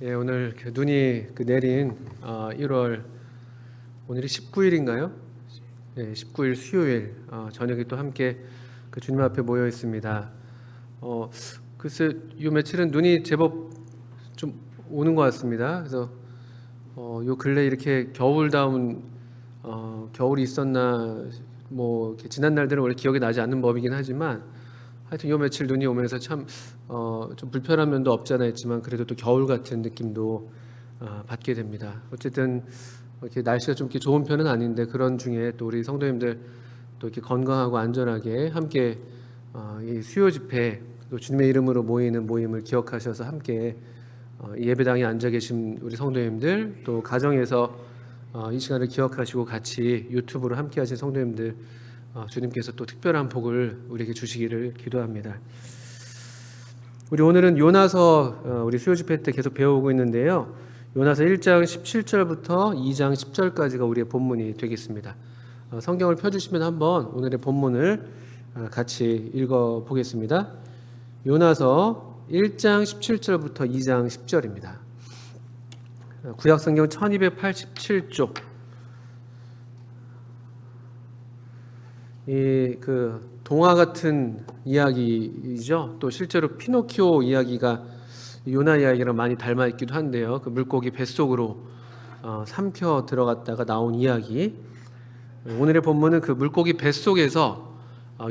예, 오늘 눈이 내린 1월 오늘이 19일인가요? 네, 19일 수요일 저녁에 또 함께 주님 앞에 모여 있습니다. 글쎄 요 며칠은 눈이 제법 좀 오는 것 같습니다. 그래서 요 근래 이렇게 겨울다운 겨울이 있었나 뭐 이렇게 지난 날들은 원래 기억이 나지 않는 법이긴 하지만 하여튼 요 며칠 눈이 오면서 참 좀 불편한 면도 없지 않아 있지만 그래도 또 겨울 같은 느낌도 받게 됩니다. 어쨌든 이렇게 날씨가 좀 이렇게 좋은 편은 아닌데 그런 중에 또 우리 성도님들 또 이렇게 건강하고 안전하게 함께 이 수요 집회 또 주님의 이름으로 모이는 모임을 기억하셔서 함께 이 예배당에 앉아 계신 우리 성도님들 또 가정에서 이 시간을 기억하시고 같이 유튜브로 함께 하신 성도님들 주님께서 또 특별한 복을 우리에게 주시기를 기도합니다. 우리 오늘은 요나서 우리 수요 집회 때 계속 배우고 있는데요. 요나서 1장 17절부터 2장 10절까지가 우리의 본문이 되겠습니다. 성경을 펴주시면 한번 오늘의 본문을 같이 읽어보겠습니다. 요나서 1장 17절부터 2장 10절입니다. 구약성경 1287쪽. 이 동화 같은 이야기이죠. 또 실제로 피노키오 이야기가 요나 이야기랑 많이 닮아 있기도 한데요. 그 물고기 뱃속으로 삼켜 들어갔다가 나온 이야기. 오늘의 본문은 그 물고기 뱃속에서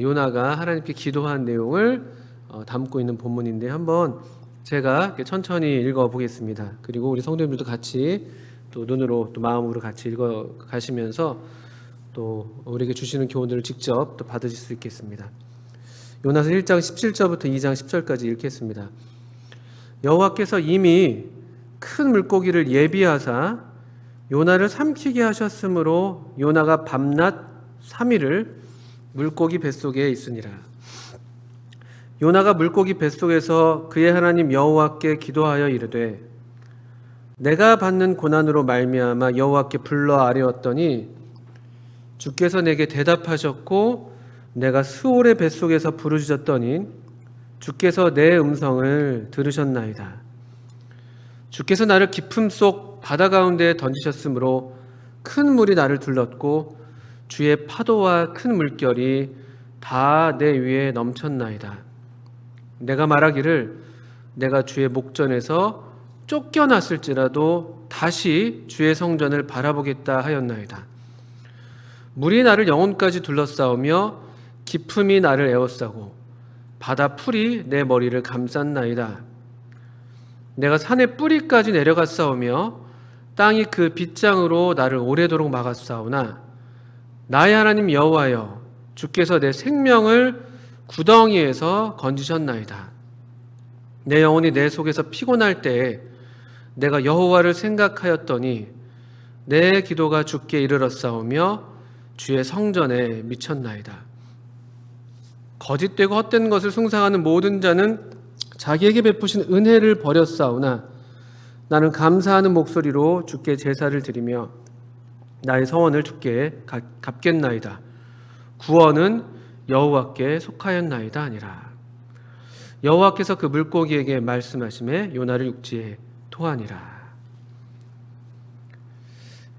요나가 하나님께 기도한 내용을 담고 있는 본문인데 한번 제가 천천히 읽어 보겠습니다. 그리고 우리 성도님들도 같이 또 눈으로 또 마음으로 같이 읽어 가시면서 또 우리에게 주시는 교훈들을 직접 또 받으실 수 있겠습니다. 요나서 1장 17절부터 2장 10절까지 읽겠습니다. 여호와께서 이미 큰 물고기를 예비하사 요나를 삼키게 하셨으므로 요나가 밤낮 3일을 물고기 뱃속에 있으니라. 요나가 물고기 뱃속에서 그의 하나님 여호와께 기도하여 이르되 내가 받는 고난으로 말미암아 여호와께 불러 아뢰었더니 주께서 내게 대답하셨고 내가 스올의 뱃속에서 부르짖었더니 주께서 내 음성을 들으셨나이다. 주께서 나를 깊음 속 바다 가운데에 던지셨으므로 큰 물이 나를 둘렀고 주의 파도와 큰 물결이 다 내 위에 넘쳤나이다. 내가 말하기를 내가 주의 목전에서 쫓겨났을지라도 다시 주의 성전을 바라보겠다 하였나이다. 물이 나를 영혼까지 둘러싸우며 깊음이 나를 에워싸고 바다 풀이 내 머리를 감쌌나이다. 내가 산의 뿌리까지 내려갔사오며 땅이 그 빗장으로 나를 오래도록 막았사오나 나의 하나님 여호와여 주께서 내 생명을 구덩이에서 건지셨나이다. 내 영혼이 내 속에서 피곤할 때에 내가 여호와를 생각하였더니 내 기도가 주께 이르렀사오며 주의 성전에 미쳤나이다. 거짓되고 헛된 것을 숭상하는 모든 자는 자기에게 베푸신 은혜를 버렸사오나 나는 감사하는 목소리로 주께 제사를 드리며 나의 서원을 주께 갚겠나이다. 구원은 여호와께 속하였나이다 아니라. 여호와께서 그 물고기에게 말씀하시매 요나를 육지에 토하니라.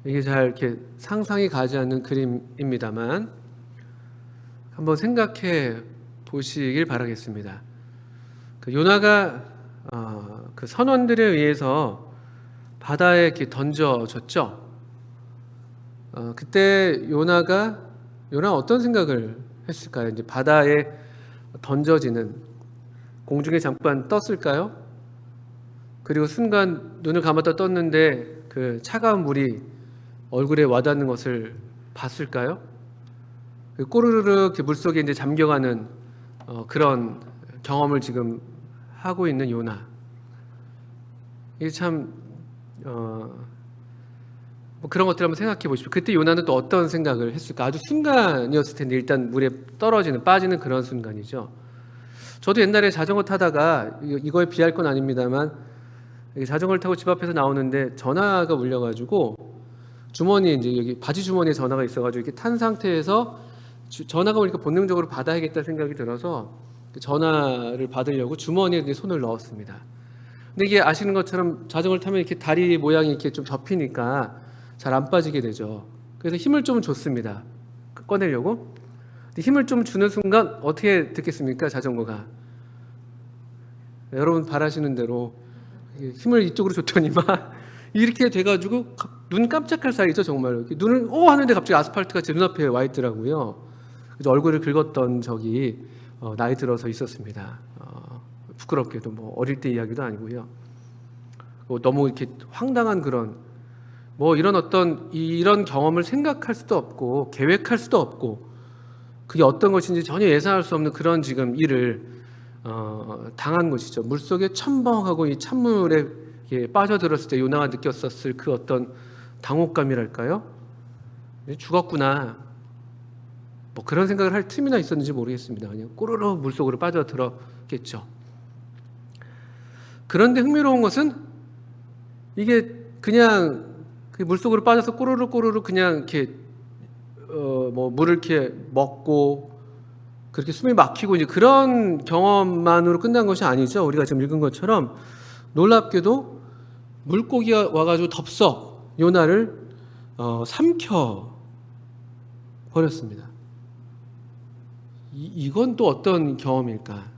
이게 잘 이렇게 상상이 가지 않는 그림입니다만 한번 생각해 보시길 바라겠습니다. 요나가 그 선원들에 의해서 바다에 이렇게 던져졌죠. 그때 요나가 어떤 생각을 했을까요? 이제 바다에 던져지는 공중에 잠깐 떴을까요? 그리고 순간 눈을 감았다 떴는데 그 차가운 물이 얼굴에 와닿는 것을 봤을까요? 꼬르르르 물속에 이제 잠겨가는 그런 경험을 지금 하고 있는 요나. 이게 참 뭐 그런 것들 한번 생각해 보십시오. 그때 요나는 또 어떤 생각을 했을까? 아주 순간이었을 텐데 일단 물에 빠지는 그런 순간이죠. 저도 옛날에 자전거 타다가 이거에 비할 건 아닙니다만 자전거를 타고 집 앞에서 나오는데 전화가 울려가지고 주머니에 이제 여기 바지 주머니에 전화가 있어가지고 이렇게 탄 상태에서 전화가 오니까 본능적으로 받아야겠다 생각이 들어서 전화를 받으려고 주머니에 손을 넣었습니다. 근데 이게 아시는 것처럼 자전거를 타면 이렇게 다리 모양이 이렇게 좀 접히니까 잘 안 빠지게 되죠. 그래서 힘을 좀 줬습니다. 꺼내려고. 근데 힘을 좀 주는 순간 어떻게 됐겠습니까? 자전거가. 여러분 바라시는 대로 힘을 이쪽으로 줬더니만 이렇게 돼가지고 눈 깜짝할 사이죠, 정말로. 눈을 하는데 갑자기 아스팔트가 제 눈앞에 와 있더라고요. 그래서 얼굴을 긁었던 적이 나이 들어서 있었습니다. 부끄럽게도 뭐 어릴 때 이야기도 아니고요. 너무 이렇게 황당한 그런 이런 경험을 생각할 수도 없고 계획할 수도 없고 그게 어떤 것인지 전혀 예상할 수 없는 그런 지금 일을 당한 것이죠. 물속에 첨벙하고 이 찬물에 빠져들었을 때 요나가 느꼈었을 그 어떤 당혹감이랄까요? 죽었구나. 뭐 그런 생각을 할 틈이나 있었는지 모르겠습니다. 그냥 꼬르륵 물속으로 빠져들었겠죠. 그런데 흥미로운 것은 이게 그냥 그 물속으로 빠져서 꼬르륵 그냥 이렇게 물을 이렇게 먹고 그렇게 숨이 막히고 이제 그런 경험만으로 끝난 것이 아니죠. 우리가 지금 읽은 것처럼 놀랍게도 물고기가 와가지고 덥석 요나를 삼켜 버렸습니다. 이건 또 어떤 경험일까?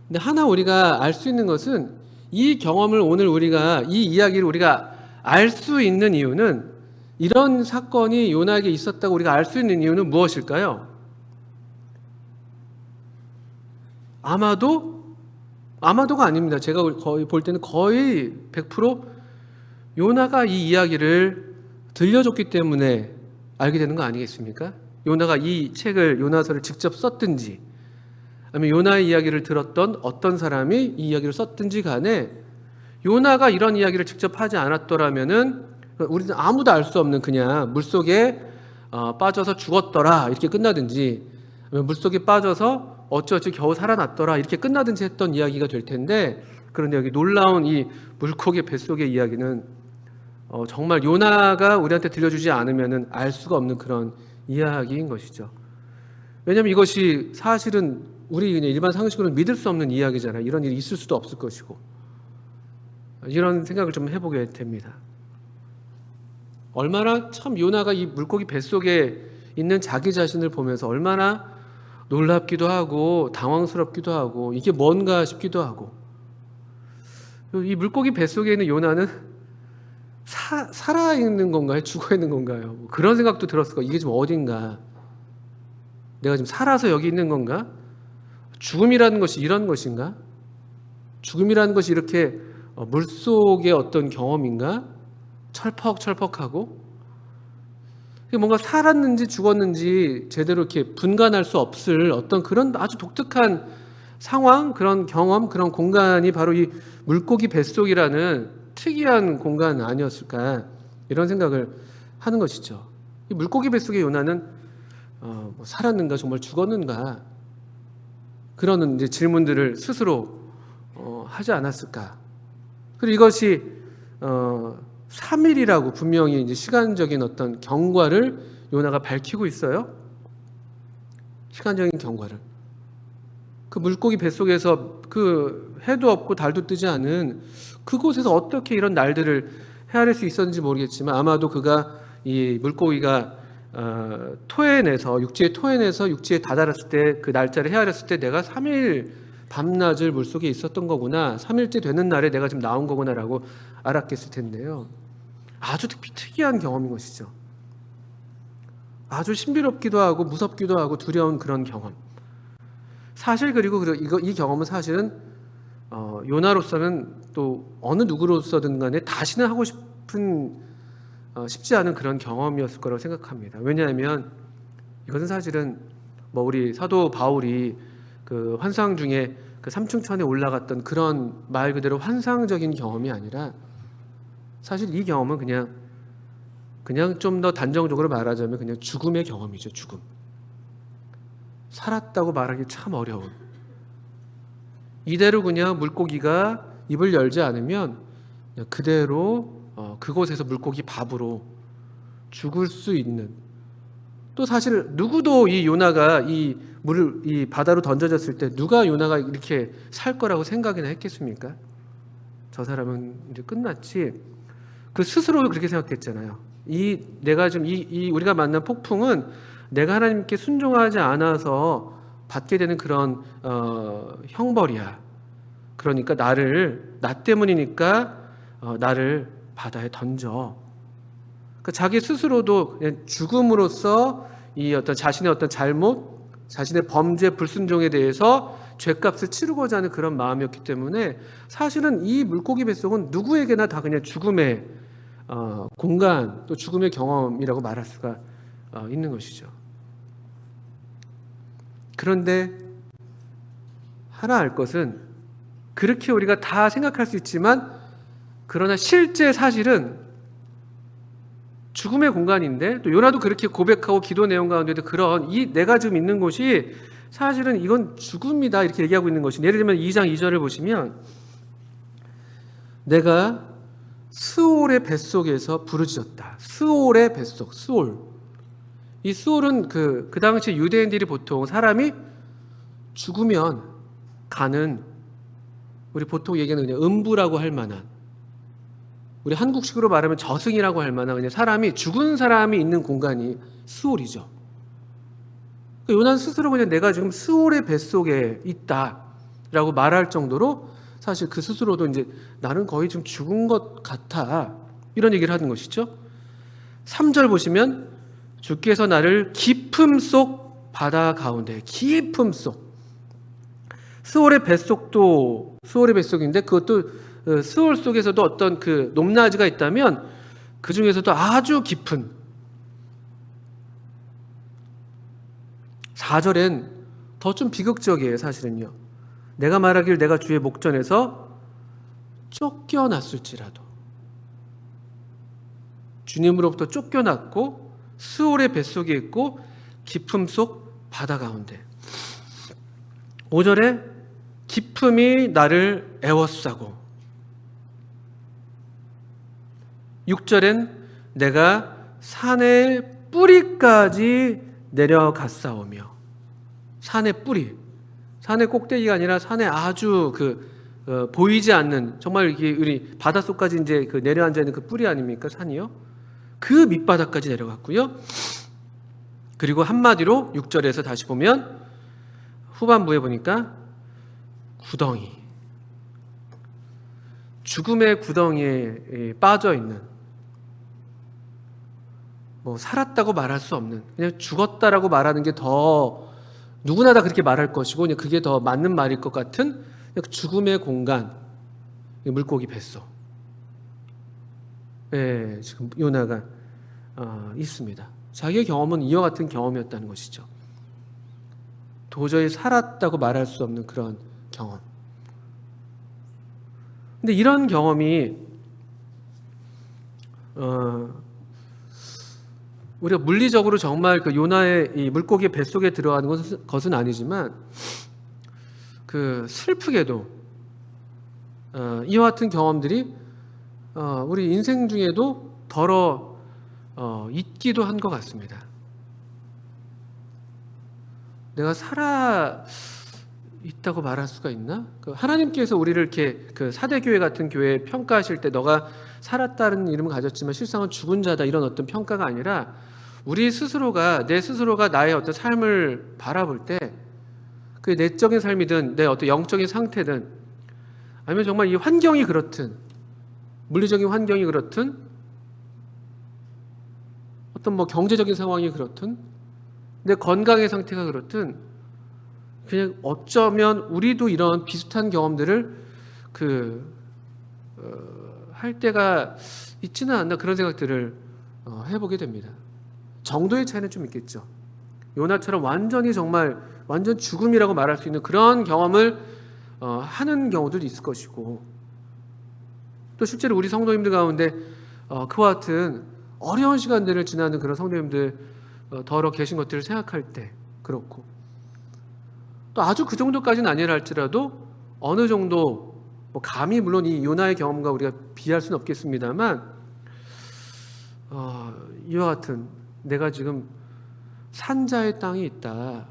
근데 하나 우리가 알 수 있는 것은 이 경험을 오늘 이 이야기를 우리가 알 수 있는 이유는 이런 사건이 요나에게 있었다고 우리가 알 수 있는 이유는 무엇일까요? 아마도가 아닙니다. 제가 거의 볼 때는 거의 100% 요나가 이 이야기를 들려줬기 때문에 알게 되는 거 아니겠습니까? 요나가 이 책을 요나서를 직접 썼든지 아니면 요나의 이야기를 들었던 어떤 사람이 이 이야기를 썼든지 간에 요나가 이런 이야기를 직접 하지 않았더라면은 우리는 아무도 알 수 없는 그냥 물속에 빠져서 죽었더라 이렇게 끝나든지 물속에 빠져서 어찌어찌 겨우 살아났더라 이렇게 끝나든지 했던 이야기가 될 텐데 그런데 여기 놀라운 이 물고기 뱃속의 이야기는 정말 요나가 우리한테 들려주지 않으면은 알 수가 없는 그런 이야기인 것이죠. 왜냐하면 이것이 사실은 우리 그냥 일반 상식으로는 믿을 수 없는 이야기잖아요. 이런 일이 있을 수도 없을 것이고 이런 생각을 좀 해보게 됩니다. 얼마나 참 요나가 이 물고기 뱃속에 있는 자기 자신을 보면서 얼마나 놀랍기도 하고 당황스럽기도 하고 이게 뭔가 싶기도 하고 이 물고기 뱃속에 있는 요나는 살아있는 건가요? 죽어있는 건가요? 그런 생각도 들었을 거예요. 이게 지금 어딘가? 내가 지금 살아서 여기 있는 건가? 죽음이라는 것이 이런 것인가? 죽음이라는 것이 이렇게 물속의 어떤 경험인가? 철퍽철퍽하고 뭔가 살았는지 죽었는지 제대로 이렇게 분간할 수 없을 어떤 그런 아주 독특한 상황, 그런 경험, 그런 공간이 바로 이 물고기 뱃속이라는 특이한 공간 아니었을까 이런 생각을 하는 것이죠. 이 물고기 뱃속의 요나는 살았는가 정말 죽었는가 그런 이제 질문들을 스스로 하지 않았을까. 그리고 이것이 3일이라고 분명히 이제 시간적인 어떤 경과를 요나가 밝히고 있어요. 시간적인 경과를. 그 물고기 뱃속에서 그 해도 없고 달도 뜨지 않은 그곳에서 어떻게 이런 날들을 헤아릴 수 있었는지 모르겠지만 아마도 그가 이 물고기가 육지에 토해내서 육지에 다다랐을 때 그 날짜를 헤아렸을 때 내가 3일 밤낮을 물속에 있었던 거구나 3일째 되는 날에 내가 지금 나온 거구나라고 알았겠을 텐데요. 아주 특이한 경험인 것이죠. 아주 신비롭기도 하고 무섭기도 하고 두려운 그런 경험. 사실 그리고 이 경험은 사실은 요나로서는 또 어느 누구로서든 간에 다시는 하고 싶지 않은 그런 경험이었을 거라고 생각합니다. 왜냐하면 이것은 사실은 우리 사도 바울이 그 환상 중에 그 삼층천에 올라갔던 그런 말 그대로 환상적인 경험이 아니라 사실 이 경험은 그냥 좀 더 단정적으로 말하자면 그냥 죽음의 경험이죠. 죽음. 살았다고 말하기 참 어려운. 이대로 그냥 물고기가 입을 열지 않으면 그냥 그대로 그곳에서 물고기 밥으로 죽을 수 있는. 또 사실 누구도 이 요나가 이 바다로 던져졌을 때 누가 요나가 이렇게 살 거라고 생각이나 했겠습니까? 저 사람은 이제 끝났지. 그 스스로도 그렇게 생각했잖아요. 내가 지금 우리가 만난 폭풍은 내가 하나님께 순종하지 않아서 받게 되는 그런 형벌이야. 그러니까 나 때문이니까 나를 바다에 던져. 그러니까 자기 스스로도 그냥 죽음으로써 이 어떤 자신의 어떤 잘못, 자신의 범죄 불순종에 대해서 죄값을 치르고자 하는 그런 마음이었기 때문에 사실은 이 물고기 뱃속은 누구에게나 다 그냥 죽음의 공간, 또 죽음의 경험이라고 말할 수가 있는 것이죠. 그런데 하나 알 것은 그렇게 우리가 다 생각할 수 있지만 그러나 실제 사실은 죽음의 공간인데, 또 요나도 그렇게 고백하고 기도 내용 가운데도 그런 내가 지금 있는 곳이 사실은 이건 죽음이다 이렇게 얘기하고 있는 것이, 예를 들면 2장 2절을 보시면 내가 스올의 뱃속에서 부르짖었다. 스올의 뱃속, 스올. 이 스올은 그 당시 유대인들이 보통 사람이 죽으면 가는, 우리 보통 얘기하는 그냥 음부라고 할 만한, 우리 한국식으로 말하면 저승이라고 할 만한 그냥 사람이, 죽은 사람이 있는 공간이 스올이죠. 요나는 스스로 그냥 내가 지금 스올의 뱃속에 있다라고 말할 정도로 사실 그 스스로도 이제 나는 거의 좀 죽은 것 같아, 이런 얘기를 하는 것이죠. 3절 보시면 주께서 나를 깊음 속 바다 가운데, 깊음 속, 스올의 뱃속도 스올의 뱃속인데 그것도 스올 속에서도 어떤 그 높낮이가 있다면 그 중에서도 아주 깊은, 4절엔 더 좀 비극적이에요. 사실은요, 내가 말하길 내가 주의 목전에서 쫓겨났을지라도, 주님으로부터 쫓겨났고 스올의 뱃속에 있고 깊음 속 바다 가운데. 5절에 깊음이 나를 애워싸고, 6절엔 내가 산의 뿌리까지 내려갔사오며, 산의 뿌리, 산의 꼭대기가 아니라 산의 아주 보이지 않는, 정말 이게 우리 바닷속까지 이제 내려앉아 있는 그 뿌리 아닙니까? 산이요. 그 밑바닥까지 내려갔고요. 그리고 한마디로 6절에서 다시 보면 후반부에 보니까 구덩이, 죽음의 구덩이에 빠져 있는, 뭐 살았다고 말할 수 없는, 그냥 죽었다라고 말하는 게 더 누구나 다 그렇게 말할 것이고 그냥 그게 더 맞는 말일 것 같은 죽음의 공간, 물고기 뱃속. 예, 지금 요나가 있습니다. 자기의 경험은 이와 같은 경험이었다는 것이죠. 도저히 살았다고 말할 수 없는 그런 경험. 근데 이런 경험이 우리가 물리적으로 정말 그 요나의 이 물고기 뱃속에 들어가는 것은 아니지만, 그 슬프게도 이와 같은 경험들이 우리 인생 중에도 덜어 있기도 한 것 같습니다. 내가 살아 있다고 말할 수가 있나? 하나님께서 우리를 이렇게 그 사대교회 같은 교회에 평가하실 때 너가 살았다는 이름을 가졌지만 실상은 죽은 자다, 이런 어떤 평가가 아니라 우리 스스로가, 내 스스로가 나의 어떤 삶을 바라볼 때 그 내적인 삶이든 내 어떤 영적인 상태든 아니면 정말 이 환경이 그렇든, 물리적인 환경이 그렇든, 어떤 뭐 경제적인 상황이 그렇든, 내 건강의 상태가 그렇든, 그냥 어쩌면 우리도 이런 비슷한 경험들을 할 때가 있지는 않나, 그런 생각들을 해보게 됩니다. 정도의 차이는 좀 있겠죠. 요나처럼 완전히 정말 완전 죽음이라고 말할 수 있는 그런 경험을 하는 경우들도 있을 것이고, 또 실제로 우리 성도님들 가운데 그와 같은 어려운 시간들을 지나는 그런 성도님들 더러 계신 것들을 생각할 때 그렇고, 또 아주 그 정도까지는 아니라 할지라도 어느 정도 뭐 감히 물론 이 요나의 경험과 우리가 비할 수는 없겠습니다만 이와 같은 내가 지금 산자의 땅에 있다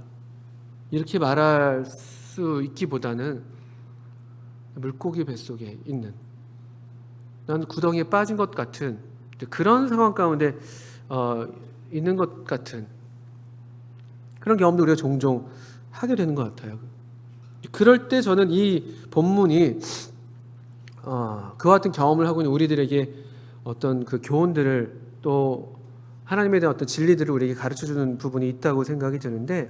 이렇게 말할 수 있기보다는 물고기 뱃속에 있는, 난 구덩이에 빠진 것 같은 그런 상황 가운데 있는 것 같은 그런 경험도 우리가 종종 하게 되는 것 같아요. 그럴 때 저는 이 본문이 그와 같은 경험을 하고 있는 우리들에게 어떤 그 교훈들을 또 하나님에 대한 어떤 진리들을 우리에게 가르쳐주는 부분이 있다고 생각이 드는데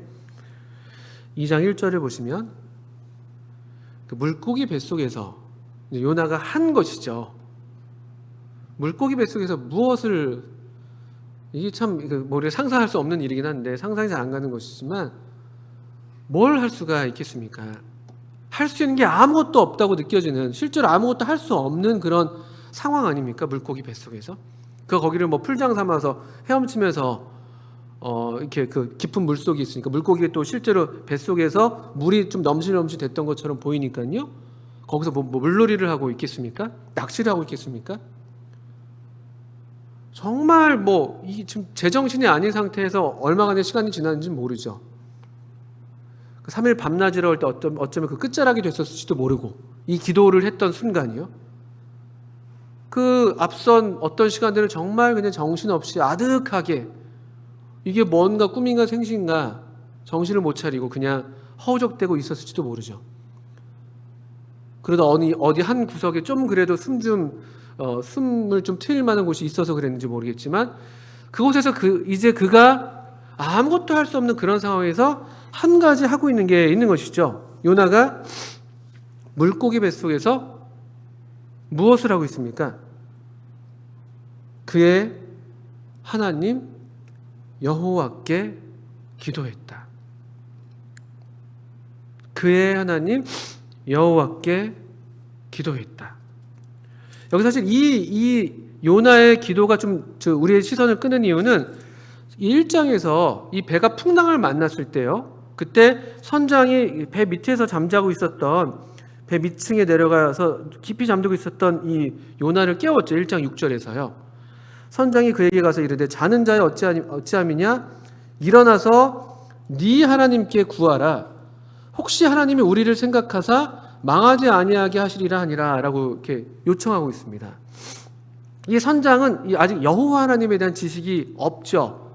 2장 1절을 보시면 그 물고기 뱃속에서 요나가 한 것이죠. 물고기 뱃속에서 무엇을 이게 참 우리가 상상할 수 없는 일이긴 한데 상상이 잘 안 가는 것이지만 뭘 할 수가 있겠습니까? 할 수 있는 게 아무것도 없다고 느껴지는 실제로 아무것도 할 수 없는 그런 상황 아닙니까? 물고기 뱃속에서 그 거기를 뭐 풀장 삼아서 헤엄치면서 이렇게 그 깊은 물속이 있으니까 물고기가 또 실제로 뱃속에서 물이 좀 넘실넘실 됐던 것처럼 보이니까요. 거기서 뭐 물놀이를 하고 있겠습니까? 낚시를 하고 있겠습니까? 정말 이 지금 제정신이 아닌 상태에서 얼마간의 시간이 지났는지 모르죠. 3일 밤낮이라 할 때 어쩌면 그 끝자락이 됐었을지도 모르고 이 기도를 했던 순간이요. 그 앞선 어떤 시간들은 정말 그냥 정신없이 아득하게 이게 뭔가 꿈인가 생신가 정신을 못 차리고 그냥 허우적대고 있었을지도 모르죠. 그러다 어디 한 구석에 좀 그래도 숨을 좀 트일 만한 곳이 있어서 그랬는지 모르겠지만 그곳에서 이제 그가 아무것도 할 수 없는 그런 상황에서 한 가지 하고 있는 게 있는 것이죠. 요나가 물고기 뱃속에서 무엇을 하고 있습니까? 그의 하나님 여호와께 기도했다. 그의 하나님 여호와께 기도했다. 여기 사실 이 요나의 기도가 좀 우리의 시선을 끄는 이유는 1장에서 이 배가 풍랑을 만났을 때요. 그때 선장이 배 밑에서 잠자고 있었던 배 밑층에 내려가서 깊이 잠들고 있었던 이 요나를 깨웠죠. 1장 6절에서요. 선장이 그에게 가서 이르되 자는 자여 어찌함이냐 일어나서 네 하나님께 구하라. 혹시 하나님이 우리를 생각하사 망하지 아니하게 하시리라 하니라 라고 이렇게 요청하고 있습니다. 이 선장은 아직 여호와 하나님에 대한 지식이 없죠.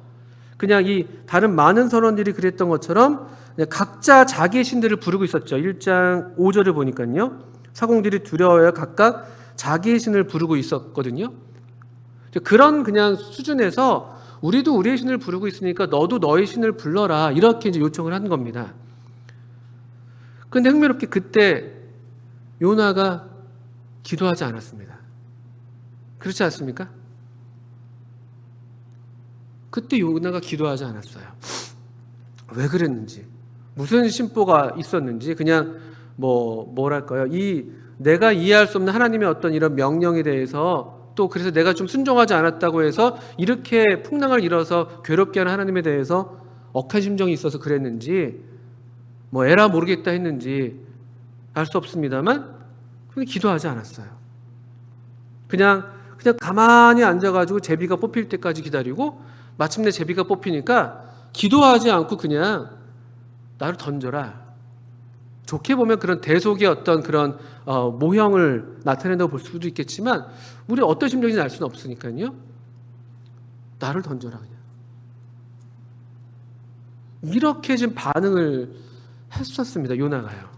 그냥 이 다른 많은 선원들이 그랬던 것처럼 각자 자기의 신들을 부르고 있었죠. 1장 5절을 보니까요. 사공들이 두려워야 각각 자기의 신을 부르고 있었거든요. 그런 그냥 수준에서 우리도 우리의 신을 부르고 있으니까 너도 너의 신을 불러라 이렇게 이제 요청을 한 겁니다. 그런데 흥미롭게 그때 요나가 기도하지 않았습니다. 그렇지 않습니까? 그때 요나가 기도하지 않았어요. 왜 그랬는지, 무슨 심보가 있었는지, 그냥 뭐랄까요? 내가 이해할 수 없는 하나님의 어떤 이런 명령에 대해서 또 그래서 내가 좀 순종하지 않았다고 해서 이렇게 풍랑을 일어서 괴롭게 하는 하나님에 대해서 억한 심정이 있어서 그랬는지, 에라 모르겠다 했는지 알 수 없습니다만, 그냥 기도하지 않았어요. 그냥 가만히 앉아가지고 제비가 뽑힐 때까지 기다리고 마침내 제비가 뽑히니까 기도하지 않고 그냥 나를 던져라. 좋게 보면 그런 대속의 어떤 그런 모형을 나타낸다고 볼 수도 있겠지만 우리 어떤 심정인지 알 수는 없으니까요. 나를 던져라 그냥. 이렇게 지금 반응을 했었습니다. 요나가요.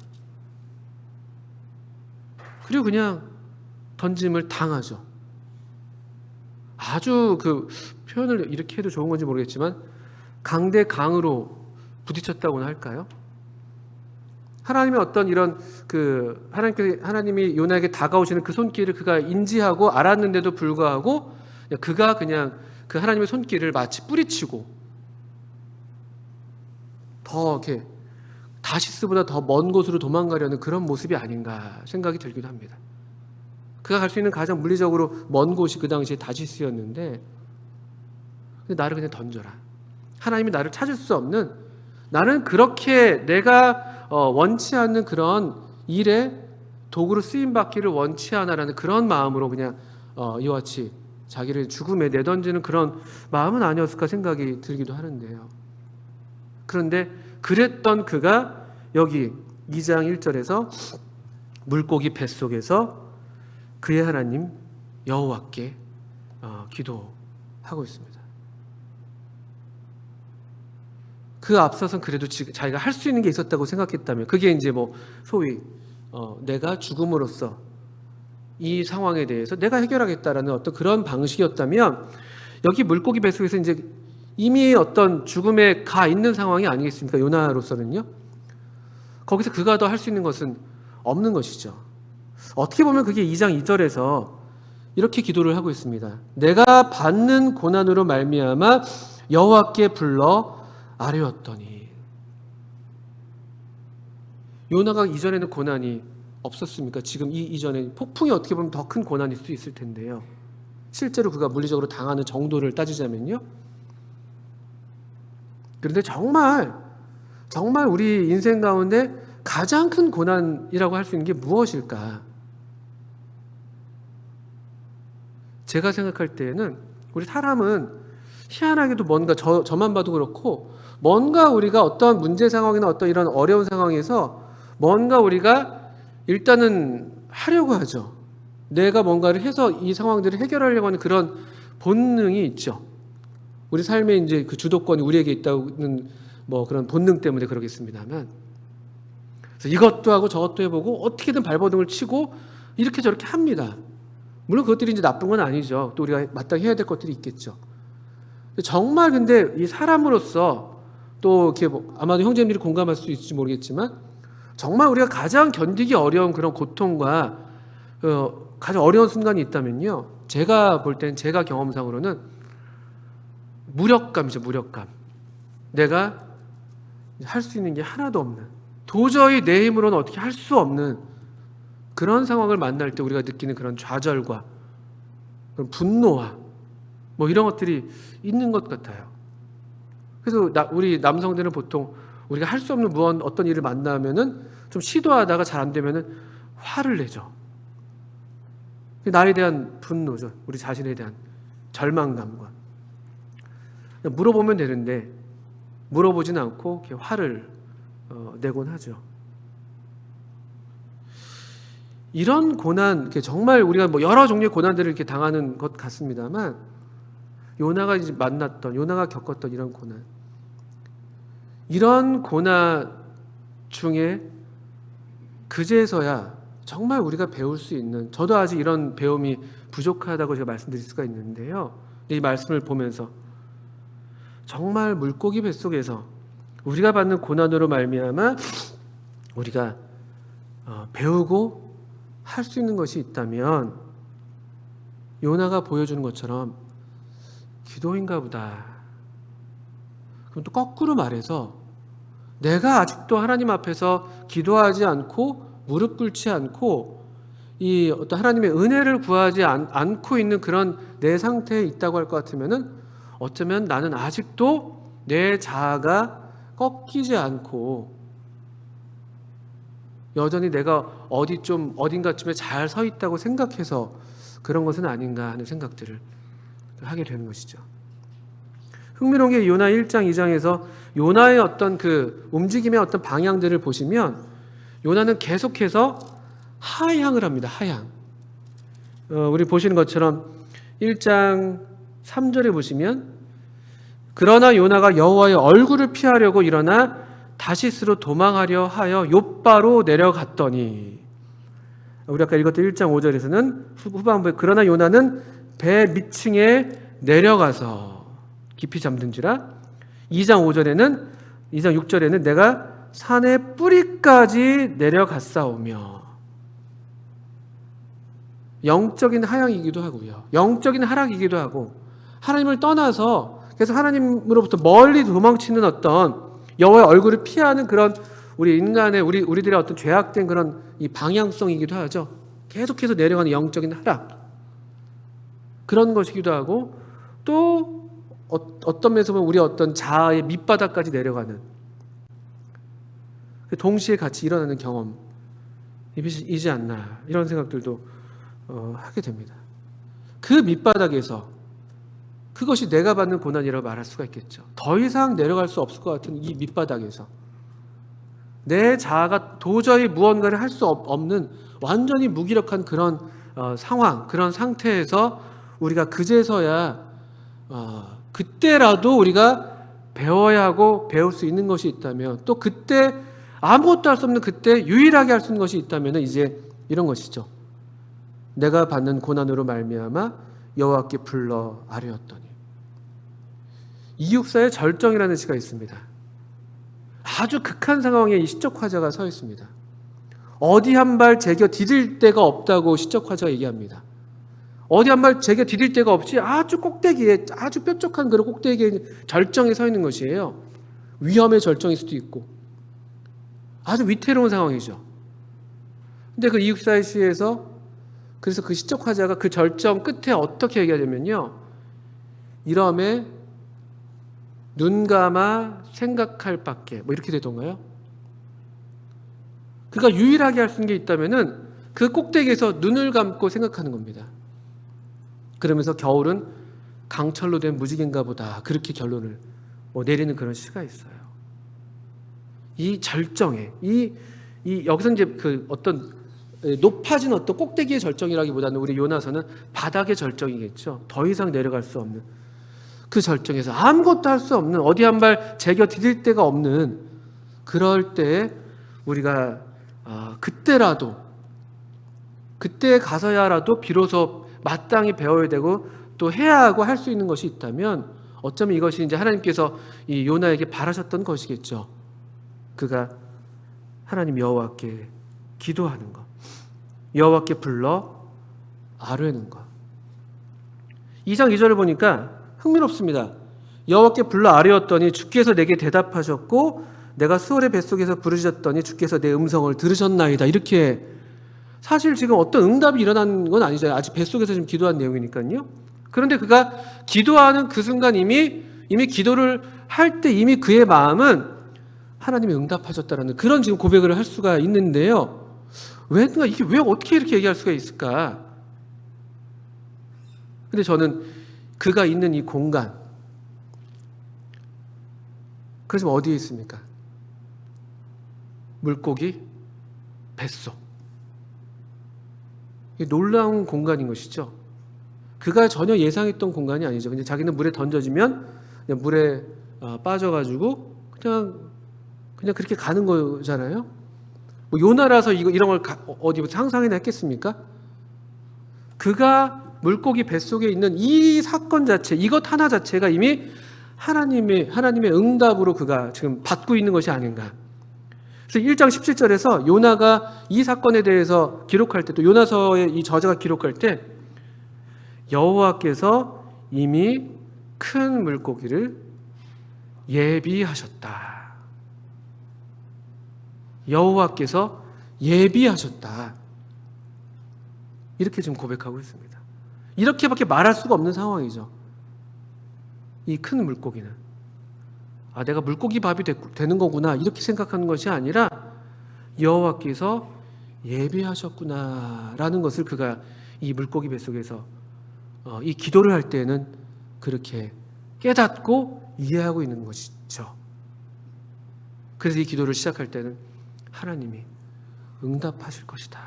그리고 그냥 던짐을 당하죠. 아주 그 표현을 이렇게 해도 좋은 건지 모르겠지만 강대 강으로 부딪혔다고나 할까요? 하나님의 어떤 이런 하나님이 요나에게 다가오시는 그 손길을 그가 인지하고 알았는데도 불구하고 그가 그냥 그 하나님의 손길을 마치 뿌리치고 더 이렇게 다시스보다 더 먼 곳으로 도망가려는 그런 모습이 아닌가 생각이 들기도 합니다. 그가 갈 수 있는 가장 물리적으로 먼 곳이 그 당시에 다시스였는데 나를 그냥 던져라. 하나님이 나를 찾을 수 없는, 나는 그렇게 내가 원치 않는 그런 일에 도구로 쓰임받기를 원치 않아라는 그런 마음으로 그냥 이와 같이 자기를 죽음에 내던지는 그런 마음은 아니었을까 생각이 들기도 하는데요. 그런데 그랬던 그가 여기 2장 1절에서 물고기 뱃속에서 그의 하나님 여호와께 기도하고 있습니다. 그 앞서선 그래도 자기가 할 수 있는 게 있었다고 생각했다면, 그게 이제 뭐 소위 내가 죽음으로써 이 상황에 대해서 내가 해결하겠다라는 어떤 그런 방식이었다면, 여기 물고기 뱃속에서 이제 이미 어떤 죽음에 가 있는 상황이 아니겠습니까? 요나로서는요. 거기서 그가 더 할 수 있는 것은 없는 것이죠. 어떻게 보면 그게 2장 2절에서 이렇게 기도를 하고 있습니다. 내가 받는 고난으로 말미암아 여호와께 불러 아뢰었더니. 요나가 이전에는 고난이 없었습니까? 지금 이 이전에 폭풍이 어떻게 보면 더 큰 고난일 수 있을 텐데요. 실제로 그가 물리적으로 당하는 정도를 따지자면요. 그런데 정말 우리 인생 가운데 가장 큰 고난이라고 할 수 있는 게 무엇일까? 제가 생각할 때에는 우리 사람은 희한하게도 뭔가 저만 봐도 그렇고, 뭔가 우리가 어떤 문제 상황이나 어떤 이런 어려운 상황에서 뭔가 우리가 일단은 하려고 하죠. 내가 뭔가를 해서 이 상황들을 해결하려고 하는 그런 본능이 있죠. 우리 삶에 이제 그 주도권이 우리에게 있다는 뭐 그런 본능 때문에 그러겠습니다만, 그래서 이것도 하고 저것도 해보고 어떻게든 발버둥을 치고 이렇게 저렇게 합니다. 물론 그것들이 이제 나쁜 건 아니죠. 또 우리가 마땅히 해야 될 것들이 있겠죠. 정말 근데 이 사람으로서 또 이렇게 아마도 형제님들이 공감할 수 있을지 모르겠지만, 정말 우리가 가장 견디기 어려운 그런 고통과 가장 어려운 순간이 있다면요, 제가 볼 땐 제가 경험상으로는 무력감이죠. 무력감. 내가 할 수 있는 게 하나도 없는, 도저히 내 힘으로는 어떻게 할 수 없는 그런 상황을 만날 때 우리가 느끼는 그런 좌절과 그런 분노와 뭐 이런 것들이 있는 것 같아요. 그래서 우리 남성들은 보통 우리가 할 수 없는 어떤 일을 만나면은 좀 시도하다가 잘 안 되면은 화를 내죠. 나에 대한 분노죠. 우리 자신에 대한 절망감과. 물어보면 되는데 물어보진 않고 이렇게 화를 내곤 하죠. 이런 고난, 정말 우리가 뭐 여러 종류의 고난들을 이렇게 당하는 것 같습니다만, 요나가 이제 요나가 겪었던 이런 고난 중에 그제서야 정말 우리가 배울 수 있는, 저도 아직 이런 배움이 부족하다고 제가 말씀드릴 수가 있는데요. 이 말씀을 보면서 정말 물고기 뱃속에서 우리가 받는 고난으로 말미암아 우리가 배우고 할 수 있는 것이 있다면, 요나가 보여주는 것처럼 기도인가 보다. 그럼 또 거꾸로 말해서 내가 아직도 하나님 앞에서 기도하지 않고 무릎 꿇지 않고 이 어떤 하나님의 은혜를 구하지 않고 있는 그런 내 상태에 있다고 할 것 같으면은, 어쩌면 나는 아직도 내 자아가 꺾이지 않고 여전히 내가 어딘가쯤에 잘 서 있다고 생각해서 그런 것은 아닌가 하는 생각들을 하게 되는 것이죠. 흥미로운 게 요나 1장 2장에서 요나의 어떤 그 움직임의 어떤 방향들을 보시면, 요나는 계속해서 하향을 합니다. 하향. 우리 보시는 것처럼 1장 3절에 보시면, 그러나 요나가 여호와의 얼굴을 피하려고 일어나 다시스로 도망하려 하여 욥바로 내려갔더니, 우리 아까 읽었던 1장 5절에서는 후반부에 그러나 요나는 배 밑층에 내려가서 깊이 잠든지라, 2장 6절에는 내가 산의 뿌리까지 내려갔사오며, 영적인 하향이기도 하고요, 영적인 하락이기도 하고, 하나님을 떠나서 그래서 하나님으로부터 멀리 도망치는 어떤 여호와의 얼굴을 피하는 그런 우리 인간의 우리들의 어떤 죄악된 그런 이 방향성이기도 하죠. 계속해서 내려가는 영적인 하락, 그런 것이기도 하고, 또 어떤 면에서 보면 우리 어떤 자아의 밑바닥까지 내려가는, 동시에 같이 일어나는 경험이지 않나, 이런 생각들도 하게 됩니다. 그 밑바닥에서 그것이 내가 받는 고난이라고 말할 수가 있겠죠. 더 이상 내려갈 수 없을 것 같은 이 밑바닥에서 내 자아가 도저히 무언가를 할 수 없는 완전히 무기력한 그런 상황, 그런 상태에서 우리가 그제서야 그때라도 우리가 배워야 하고 배울 수 있는 것이 있다면, 또 그때 아무것도 할 수 없는 그때 유일하게 할 수 있는 것이 있다면 이제 이런 것이죠. 내가 받는 고난으로 말미암아 여호와께 불러 아뢰었더니. 이육사의 절정이라는 시가 있습니다. 아주 극한 상황에 이 시적 화자가 서 있습니다. 어디 한 발 제겨 디딜 데가 없다고 시적 화자가 얘기합니다. 어디 한 발 제겨 디딜 데가 없이 아주 꼭대기에, 아주 뾰족한 그런 꼭대기에 절정에 서 있는 것이에요. 위험의 절정일 수도 있고 아주 위태로운 상황이죠. 근데 그 이육사의 시에서, 그래서 그 시적 화자가 그 절정 끝에 어떻게 얘기하냐면요, 이러함에 눈 감아 생각할 밖에, 뭐 이렇게 되던가요? 그가 유일하게 할 수 있는 게 있다면은 그 꼭대기에서 눈을 감고 생각하는 겁니다. 그러면서 겨울은 강철로 된 무지개인가 보다, 그렇게 결론을 내리는 그런 시가 있어요. 이 절정에, 여기서 이제 그 어떤 높아진 어떤 꼭대기의 절정이라기보다는 우리 요나서는 바닥의 절정이겠죠. 더 이상 내려갈 수 없는 그 절정에서 아무것도 할 수 없는, 어디 한 발 제겨 디딜 데가 없는, 그럴 때 우리가 그때라도, 그때 가서야라도 비로소 마땅히 배워야 되고 또 해야 하고 할 수 있는 것이 있다면, 어쩌면 이것이 이제 하나님께서 이 요나에게 바라셨던 것이겠죠. 그가 하나님 여호와께 기도하는 것, 여호와께 불러 아뢰는 것. 2장 2절을 보니까 흥미롭습니다. 여호와께 불러 아뢰었더니 주께서 내게 대답하셨고 내가 수월의 뱃속에서 부르짖었더니 주께서 내 음성을 들으셨나이다. 이렇게, 사실 지금 어떤 응답이 일어난 건 아니잖아요. 아직 뱃속에서 지금 기도한 내용이니까요. 그런데 그가 기도하는 그 순간 이미 기도를 할 때 이미 그의 마음은 하나님이 응답하셨다라는 그런 지금 고백을 할 수가 있는데요. 이게 왜 어떻게 이렇게 얘기할 수가 있을까? 근데 저는 그가 있는 이 공간, 그래서 어디에 있습니까? 물고기 뱃속. 이게 놀라운 공간인 것이죠. 그가 전혀 예상했던 공간이 아니죠. 그냥 자기는 물에 던져지면 그냥 물에 빠져가지고 그냥 그렇게 가는 거잖아요. 뭐 요나라서 이런 걸 어디 상상이나 했겠습니까? 그가 물고기 뱃속에 있는 이 사건 자체, 이것 하나 자체가 이미 하나님의 응답으로 그가 지금 받고 있는 것이 아닌가. 그래서 1장 17절에서 요나가 이 사건에 대해서 기록할 때, 또 요나서의 이 저자가 기록할 때, 여호와께서 이미 큰 물고기를 예비하셨다. 여호와께서 예비하셨다. 이렇게 지금 고백하고 있습니다. 이렇게밖에 말할 수가 없는 상황이죠. 이 큰 물고기는, 내가 물고기 밥이 되는 거구나, 이렇게 생각하는 것이 아니라 여호와께서 예비하셨구나라는 것을 그가 이 물고기 뱃속에서 이 기도를 할 때는 그렇게 깨닫고 이해하고 있는 것이죠. 그래서 이 기도를 시작할 때는 하나님이 응답하실 것이다.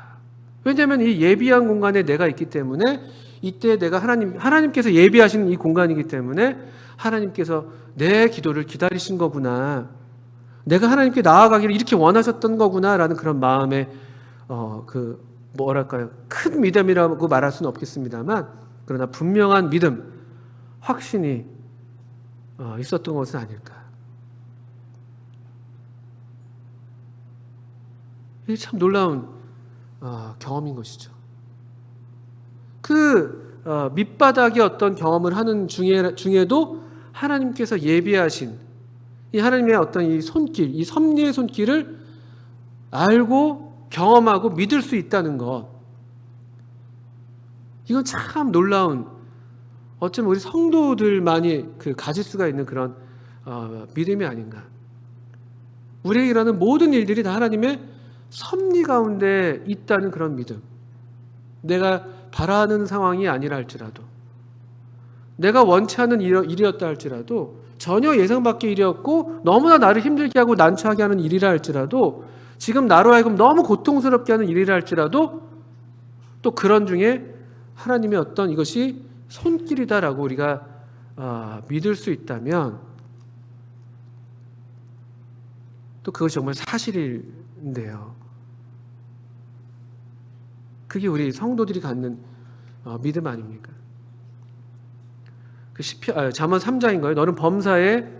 왜냐하면 이 예비한 공간에 내가 있기 때문에, 이때 내가 하나님께서 예비하신 이 공간이기 때문에 하나님께서 내 기도를 기다리신 거구나, 내가 하나님께 나아가기를 이렇게 원하셨던 거구나라는 그런 마음에 큰 믿음이라고 말할 수는 없겠습니다만, 그러나 분명한 믿음, 확신이 있었던 것은 아닐까. 이게 참 놀라운 경험인 것이죠. 그 밑바닥의 어떤 경험을 하는 중에도 하나님께서 예비하신 이 하나님의 어떤 이 손길, 이 섭리의 손길을 알고 경험하고 믿을 수 있다는 것, 이건 참 놀라운, 어쩌면 우리 성도들만이 가질 수가 있는 그런 믿음이 아닌가. 우리에게 일어나는 모든 일들이 다 하나님의 섭리 가운데 있다는 그런 믿음. 내가 바라는 상황이 아니라 할지라도, 내가 원치 않는 일이었다 할지라도, 전혀 예상 밖의 일이었고 너무나 나를 힘들게 하고 난처하게 하는 일이라 할지라도, 지금 나로 하여금 너무 고통스럽게 하는 일이라 할지라도 또 그런 중에 하나님의 어떤 이것이 손길이다라고 우리가 믿을 수 있다면 또 그것이 정말 사실인데요. 그게 우리 성도들이 갖는 믿음 아닙니까? 잠언 3장인가요? 너는 범사에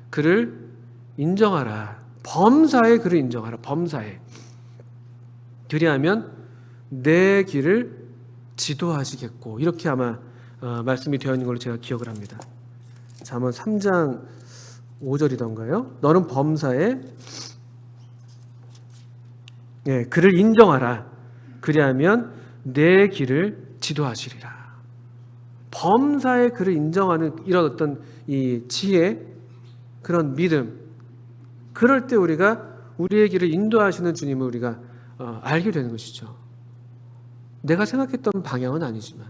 그를 인정하라. 범사에 그를 인정하라. 범사에. 그리하면 내 길을 지도하시겠고, 이렇게 아마 말씀이 되어 있는 걸로 제가 기억을 합니다. 잠언 3장 5절이던가요? 너는 범사에 그를 인정하라. 그리하면 내 길을 지도하시리라. 범사에 그를 인정하는 이런 어떤 이 지혜, 그런 믿음, 그럴 때 우리가 우리의 길을 인도하시는 주님을 우리가 알게 되는 것이죠. 내가 생각했던 방향은 아니지만.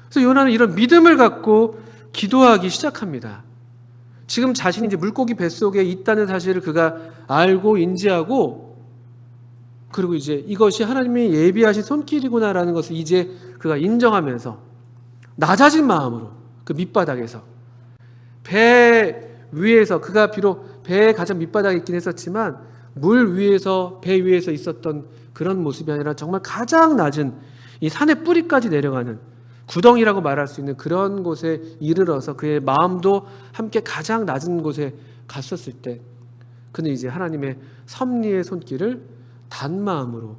그래서 요나는 이런 믿음을 갖고 기도하기 시작합니다. 지금 자신이 이제 물고기 뱃속에 있다는 사실을 그가 알고 인지하고, 그리고 이제 이것이 하나님이 예비하신 손길이구나라는 것을 이제 그가 인정하면서 낮아진 마음으로 그 밑바닥에서, 배 위에서, 그가 비록 배의 가장 밑바닥에 있긴 했었지만 물 위에서, 배 위에서 있었던 그런 모습이 아니라 정말 가장 낮은 이 산의 뿌리까지 내려가는 구덩이라고 말할 수 있는 그런 곳에 이르러서 그의 마음도 함께 가장 낮은 곳에 갔었을 때 그는 이제 하나님의 섭리의 손길을 단 마음으로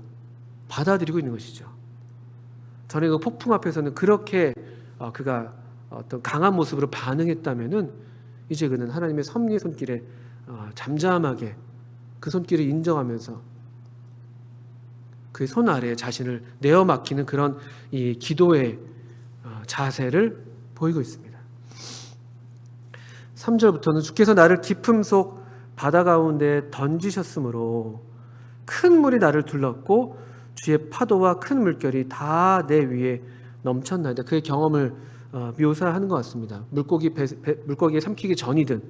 받아들이고 있는 것이죠. 전에 그 폭풍 앞에서는 그렇게 그가 어떤 강한 모습으로 반응했다면은 이제 그는 하나님의 섭리의 손길에 잠잠하게 그 손길을 인정하면서 그의 손 아래에 자신을 내어 맡기는 그런 이 기도의 자세를 보이고 있습니다. 3절부터는 주께서 나를 깊음 속 바다 가운데 던지셨으므로 큰 물이 나를 둘렀고 주의 파도와 큰 물결이 다 내 위에 넘쳤나이다. 그의 경험을 묘사하는 것 같습니다. 물고기에 삼키기 전이든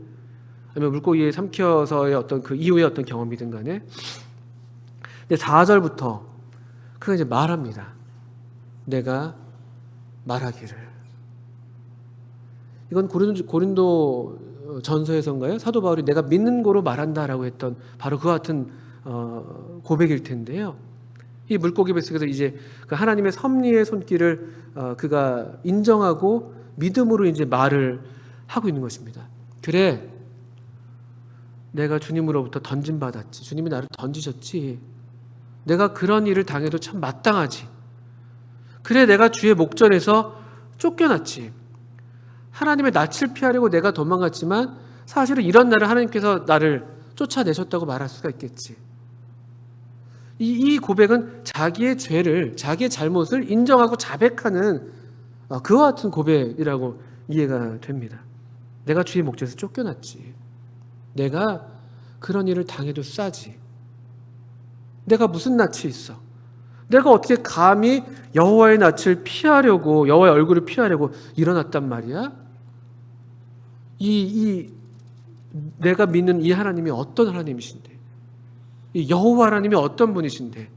아니면 물고기에 삼켜서의 어떤 그 이후의 어떤 경험이든 간에. 근데 4절부터 그가 이제 말합니다. 내가 말하기를. 이건 고린도 전서에서인가요? 사도 바울이 내가 믿는 고로 말한다라고 했던 바로 그와 같은 고백일 텐데요. 이 물고기 뱃속에서 이제 그 하나님의 섭리의 손길을 그가 인정하고 믿음으로 이제 말을 하고 있는 것입니다. 그래, 내가 주님으로부터 던짐받았지. 주님이 나를 던지셨지. 내가 그런 일을 당해도 참 마땅하지. 그래, 내가 주의 목전에서 쫓겨났지. 하나님의 낯을 피하려고 내가 도망갔지만 사실은 이런 날을 하나님께서 나를 쫓아내셨다고 말할 수가 있겠지. 이 고백은 자기의 죄를, 자기의 잘못을 인정하고 자백하는 그와 같은 고백이라고 이해가 됩니다. 내가 주의 목전에서 쫓겨났지. 내가 그런 일을 당해도 싸지. 내가 무슨 낯이 있어? 내가 어떻게 감히 여호와의 낯을 피하려고, 여호와의 얼굴을 피하려고 일어났단 말이야? 내가 믿는 이 하나님이 어떤 하나님이신데, 이 여호와 하나님이 어떤 분이신데,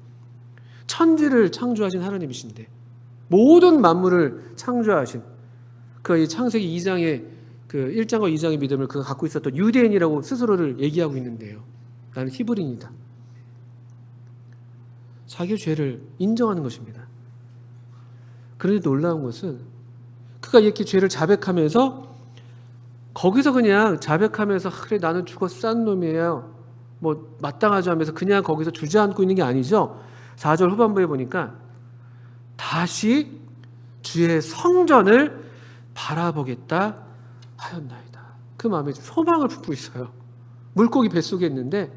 천지를 창조하신 하나님이신데, 모든 만물을 창조하신 그 이 창세기 2장의 그 1장과 2장의 믿음을 그가 갖고 있었던 유대인이라고 스스로를 얘기하고 있는데요. 나는 히브리인이다. 자기의 죄를 인정하는 것입니다. 그런데 놀라운 것은 그가 이렇게 죄를 자백하면서 거기서 그냥 자백하면서 그래 나는 죽어서 싼 놈이에요. 뭐 마땅하지 하면서 그냥 거기서 주저앉고 있는 게 아니죠. 4절 후반부에 보니까 다시 주의 성전을 바라보겠다 하였나이다. 그 마음에 소망을 품고 있어요. 물고기 뱃속에 있는데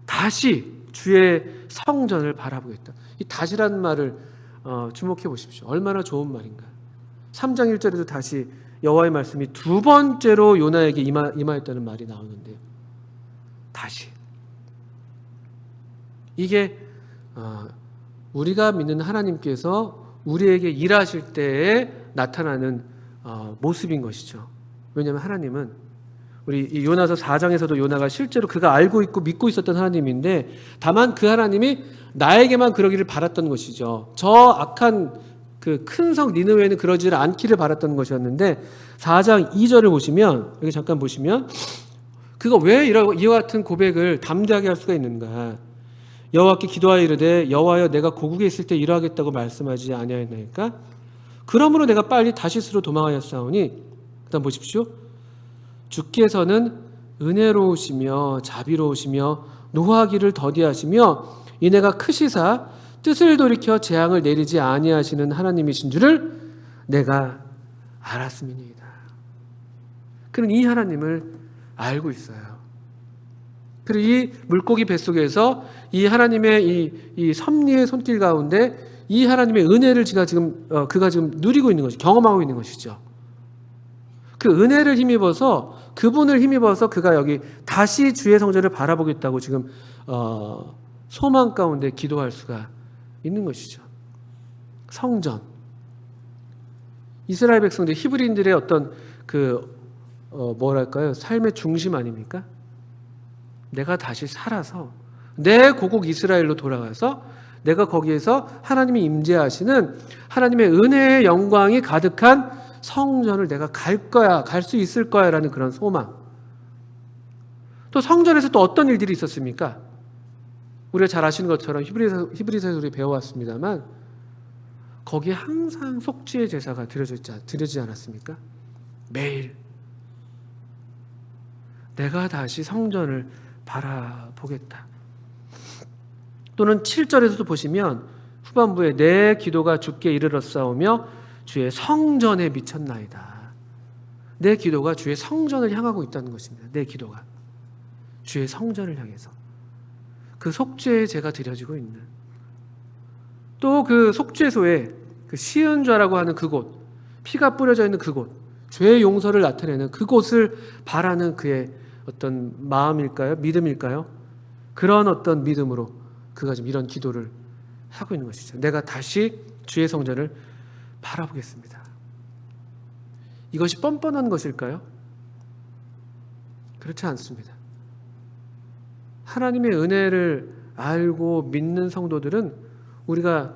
다시 주의 성전을 바라보겠다. 이 다시라는 말을 주목해 보십시오. 얼마나 좋은 말인가. 3장 1절에도 다시 여호와의 말씀이 두 번째로 요나에게 임하였다는 말이 나오는데요. 다시. 이게 우리가 믿는 하나님께서 우리에게 일하실 때에 나타나는 모습인 것이죠. 왜냐하면 하나님은 우리 이 요나서 4장에서도 요나가 실제로 그가 알고 있고 믿고 있었던 하나님인데 다만 그 하나님이 나에게만 그러기를 바랐던 것이죠. 저 악한 그 큰 성 니느웨는 그러지를 않기를 바랐던 것이었는데 4장 2절을 보시면 여기 잠깐 보시면 그가 왜 이와 같은 고백을 담대하게 할 수가 있는가? 여호와께 기도하여 이르되 여호와여 내가 고국에 있을 때 이러하겠다고 말씀하지 아니하였나이까? 그러므로 내가 빨리 다시스로 도망하였사오니 그다음 보십시오. 주께서는 은혜로우시며 자비로우시며 노하기를 더디하시며 이내가 크시사 뜻을 돌이켜 재앙을 내리지 아니하시는 하나님이신 줄을 내가 알았음이니이다. 그는 이 하나님을 알고 있어요. 그리고 이 물고기 뱃속에서 이 하나님의 이 섭리의 손길 가운데 이 하나님의 은혜를 그가 지금 누리고 있는 것이 경험하고 있는 것이죠. 그 은혜를 힘입어서 그분을 힘입어서 그가 여기 다시 주의 성전을 바라보겠다고 지금 소망 가운데 기도할 수가 있는 것이죠. 성전. 이스라엘 백성들 히브리인들의 어떤 뭐랄까요? 삶의 중심 아닙니까? 내가 다시 살아서 내 고국 이스라엘로 돌아가서 내가 거기에서 하나님이 임재하시는 하나님의 은혜의 영광이 가득한 성전을 내가 갈 거야, 갈 수 있을 거야 라는 그런 소망. 또 성전에서 또 어떤 일들이 있었습니까? 우리가 잘 아시는 것처럼 히브리서에서 우리 배워왔습니다만 거기에 항상 속죄의 제사가 드려지지 않았습니까? 매일 내가 다시 성전을 바라보겠다. 또는 7절에서도 보시면 후반부에 내 기도가 주께 이르렀사오며 주의 성전에 미쳤나이다. 내 기도가 주의 성전을 향하고 있다는 것입니다. 내 기도가 주의 성전을 향해서 그 속죄의 제가 드려지고 있는 또 그 속죄소에 그 시은좌라고 하는 그곳 피가 뿌려져 있는 그곳 죄의 용서를 나타내는 그곳을 바라는 그의 어떤 마음일까요? 믿음일까요? 그런 어떤 믿음으로 그가 지금 이런 기도를 하고 있는 것이죠. 내가 다시 주의 성전을 바라보겠습니다. 이것이 뻔뻔한 것일까요? 그렇지 않습니다. 하나님의 은혜를 알고 믿는 성도들은 우리가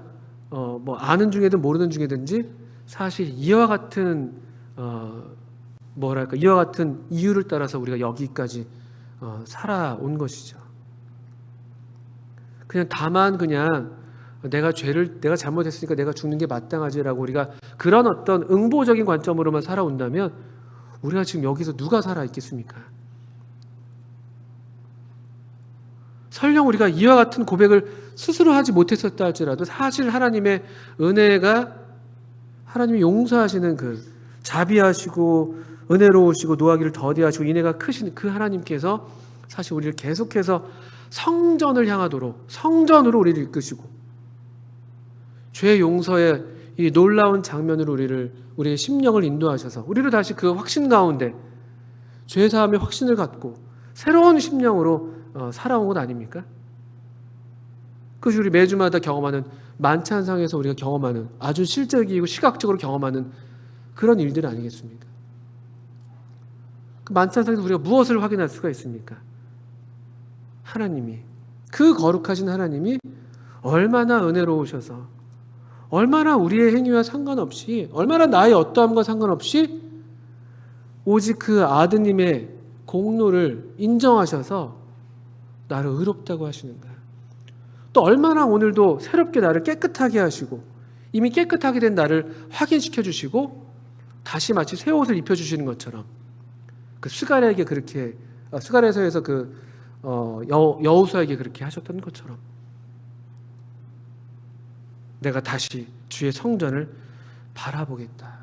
뭐 아는 중에든 모르는 중에든지 사실 이와 같은 이와 같은 이유를 따라서 우리가 여기까지 살아온 것이죠. 다만 내가 잘못했으니까 내가 죽는 게 마땅하지라고 우리가 그런 어떤 응보적인 관점으로만 살아온다면 우리가 지금 여기서 누가 살아있겠습니까? 설령 우리가 이와 같은 고백을 스스로 하지 못했었다 할지라도 사실 하나님의 은혜가 하나님이 용서하시는 그 자비하시고 은혜로우시고 노하기를 더디하시고 인애가 크신 그 하나님께서 사실 우리를 계속해서 성전을 향하도록 성전으로 우리를 이끄시고 죄 용서의 이 놀라운 장면으로 우리의 심령을 인도하셔서 우리를 다시 그 확신 가운데 죄 사함의 확신을 갖고 새로운 심령으로 살아온 것 아닙니까? 그것이 우리 매주마다 경험하는 만찬상에서 우리가 경험하는 아주 실제적이고 시각적으로 경험하는 그런 일들 아니겠습니까? 그 만찬상에서 우리가 무엇을 확인할 수가 있습니까? 하나님이 그 거룩하신 하나님이 얼마나 은혜로우셔서 얼마나 우리의 행위와 상관없이 얼마나 나의 어떠함과 상관없이 오직 그 아드님의 공로를 인정하셔서 나를 의롭다고 하시는가. 또 얼마나 오늘도 새롭게 나를 깨끗하게 하시고 이미 깨끗하게 된 나를 확인시켜 주시고 다시 마치 새 옷을 입혀주시는 것처럼 그 스가랴서에서 여호수아에게 그렇게 하셨던 것처럼 내가 다시 주의 성전을 바라보겠다.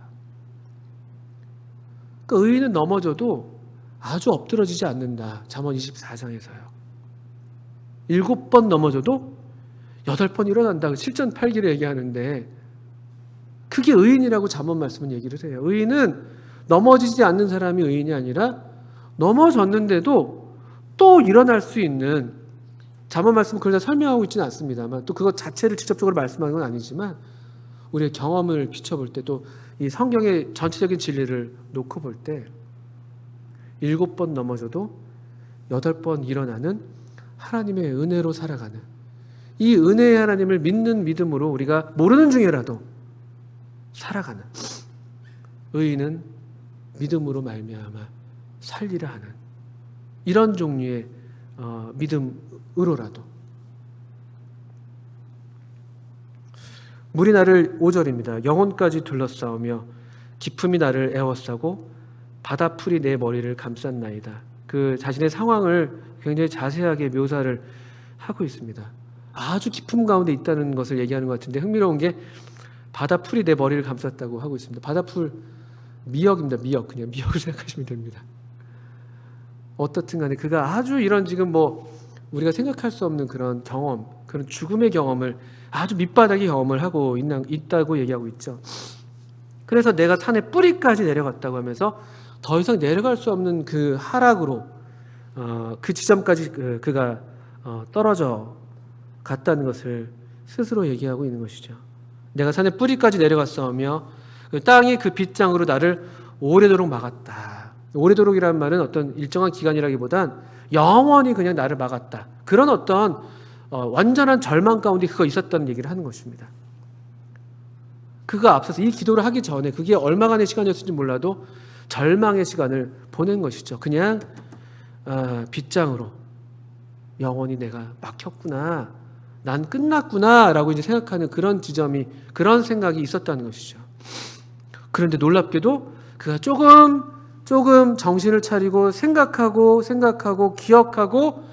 그 의인은 넘어져도 아주 엎드러지지 않는다. 잠언 24장에서요. 7번 넘어져도 8번 일어난다. 7전 8기를 얘기하는데 그게 의인이라고 잠언 말씀은 얘기를 해요. 의인은 넘어지지 않는 사람이 의인이 아니라 넘어졌는데도 또 일어날 수 있는 잠언 말씀은 그걸 다 설명하고 있지는 않습니다만 또 그것 자체를 직접적으로 말씀하는 건 아니지만 우리의 경험을 비춰볼 때 또 이 성경의 전체적인 진리를 놓고 볼 때 7번 넘어져도 8번 일어나는 하나님의 은혜로 살아가는, 이 은혜의 하나님을 믿는 믿음으로 우리가 모르는 중에라도 살아가는, 의인은 믿음으로 말미암아 살리라 하는 이런 종류의 믿음으로라도. 물이 나를 5절입니다. 영혼까지 둘러싸우며 깊음이 나를 에워싸고 바다풀이 내 머리를 감쌌나이다. 그 자신의 상황을 굉장히 자세하게 묘사를 하고 있습니다. 아주 깊음 가운데 있다는 것을 얘기하는 것 같은데, 흥미로운 게 바다풀이 내 머리를 감쌌다고 하고 있습니다. 바다풀 미역입니다. 미역. 그냥 미역을 생각하시면 됩니다. 어떻든 간에 그가 아주 이런 지금 우리가 생각할 수 없는 그런 경험, 그런 죽음의 경험을 아주 밑바닥의 경험을 하고 있다고 얘기하고 있죠. 그래서 내가 산의 뿌리까지 내려갔다고 하면서 더 이상 내려갈 수 없는 그 하락으로 그 지점까지 그가 떨어져 갔다는 것을 스스로 얘기하고 있는 것이죠. 내가 산의 뿌리까지 내려갔사오며 그 땅이 그 빗장으로 나를 오래도록 막았다. 오래도록이라는 말은 어떤 일정한 기간이라기보단 영원히 그냥 나를 막았다. 그런 어떤 완전한 절망 가운데 그가 있었다는 얘기를 하는 것입니다. 그가 앞서서 이 기도를 하기 전에 그게 얼마간의 시간이었을지 몰라도 절망의 시간을 보낸 것이죠. 그냥 빗장으로 영원히 내가 막혔구나, 난 끝났구나 라고 이제 생각하는 그런 지점이, 그런 생각이 있었다는 것이죠. 그런데 놀랍게도 그가 조금 정신을 차리고 생각하고 기억하고